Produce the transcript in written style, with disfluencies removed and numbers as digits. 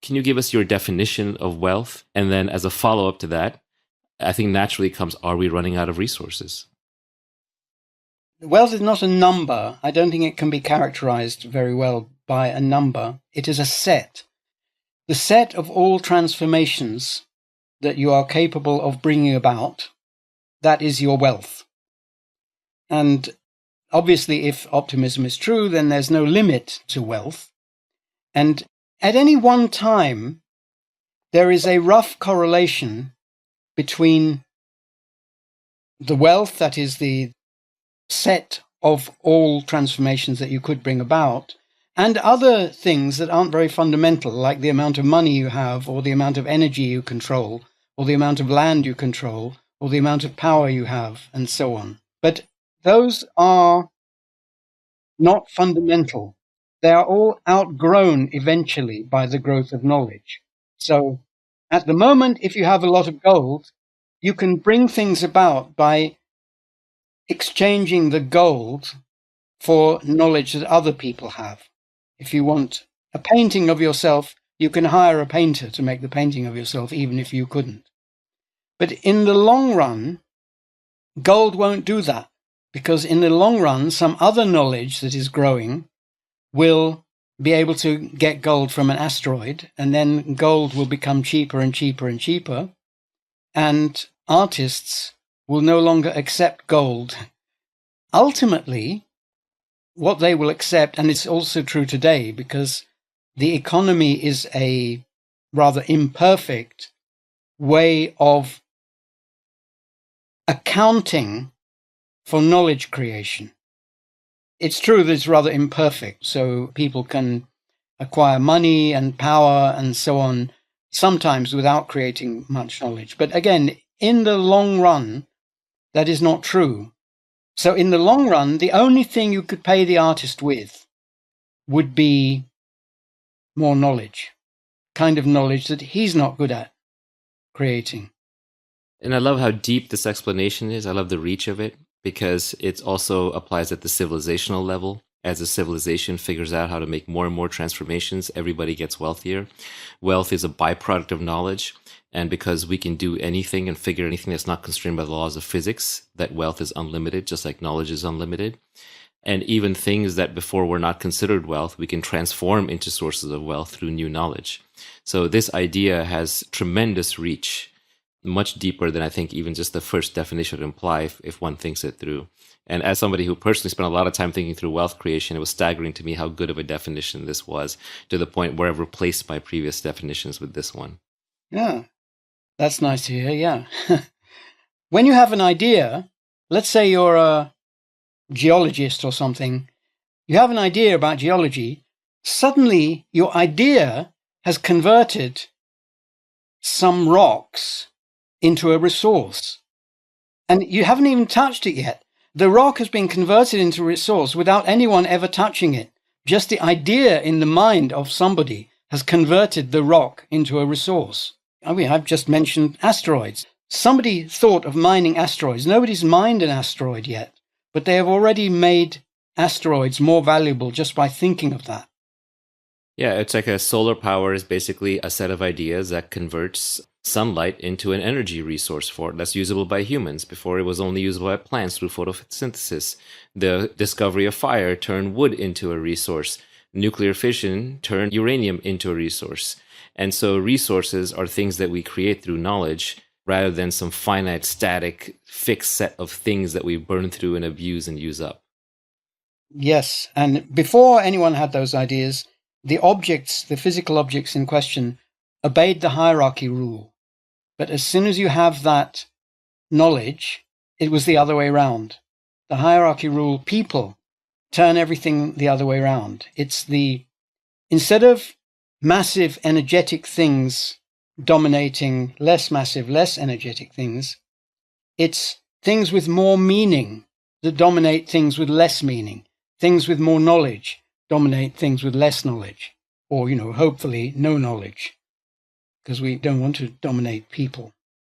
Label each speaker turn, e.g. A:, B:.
A: Can you give us your definition of wealth? And then as a follow-up to that, I think naturally comes, are we running out of resources?
B: Wealth is not a number. I don't think it can be characterized very well by a number. It is a set. The set of all transformations that you are capable of bringing about, that is your wealth. And obviously, if optimism is true, then there's no limit to wealth. And at any one time, there is a rough correlation between the wealth, that is the set of all transformations that you could bring about, and other things that aren't very fundamental, like the amount of money you have, or the amount of energy you control, or the amount of land you control, or the amount of power you have, and so on. But those are not fundamental. They are all outgrown eventually by the growth of knowledge. So at the moment, if you have a lot of gold, you can bring things about by exchanging the gold for knowledge that other people have. If you want a painting of yourself, you can hire a painter to make the painting of yourself, even if you couldn't. But in the long run, gold won't do that, because in the long run, some other knowledge that is growing will be able to get gold from an asteroid, and then gold will become cheaper and cheaper and cheaper, and artists will no longer accept gold. Ultimately, what they will accept, and it's also true today, because the economy is a rather imperfect way of accounting for knowledge creation. It's true that it's rather imperfect, so people can acquire money and power and so on, sometimes without creating much knowledge. But again, in the long run, that is not true. So in the long run, the only thing you could pay the artist with would be more knowledge, kind of knowledge that he's not good at creating.
A: And I love how deep this explanation is. I love the reach of it, because it also applies at the civilizational level. As a civilization figures out how to make more and more transformations, everybody gets wealthier. Wealth is a byproduct of knowledge. And because we can do anything and figure anything that's not constrained by the laws of physics, that wealth is unlimited, just like knowledge is unlimited. And even things that before were not considered wealth, we can transform into sources of wealth through new knowledge. So this idea has tremendous reach, much deeper than I think even just the first definition would imply if one thinks it through. And as somebody who personally spent a lot of time thinking through wealth creation, it was staggering to me how good of a definition this was, to the point where I've replaced my previous definitions with this one.
B: Yeah, that's nice to hear, yeah. When you have an idea, let's say you're a geologist or something, you have an idea about geology, suddenly your idea has converted some rocks into a resource. And you haven't even touched it yet. The rock has been converted into a resource without anyone ever touching it. Just the idea in the mind of somebody has converted the rock into a resource. I mean, I've just mentioned asteroids. Somebody thought of mining asteroids. Nobody's mined an asteroid yet, but they have already made asteroids more valuable just by thinking of that.
A: Yeah, it's like a solar power is basically a set of ideas that converts sunlight into an energy resource for it that's usable by humans. Before, it was only usable by plants through photosynthesis. The discovery of fire turned wood into a resource. Nuclear fission turned uranium into a resource. And so resources are things that we create through knowledge, rather than some finite, static, fixed set of things that we burn through and abuse and use up.
B: Yes, and before anyone had those ideas, the objects, the physical objects in question, obeyed the hierarchy rule. But as soon as you have that knowledge, it was the other way around. The hierarchy rule, people turn everything the other way around. It's instead of massive energetic things dominating less massive, less energetic things, it's things with more meaning that dominate things with less meaning. Things with more knowledge dominate things with less knowledge, or, hopefully no knowledge, because we don't want to dominate people.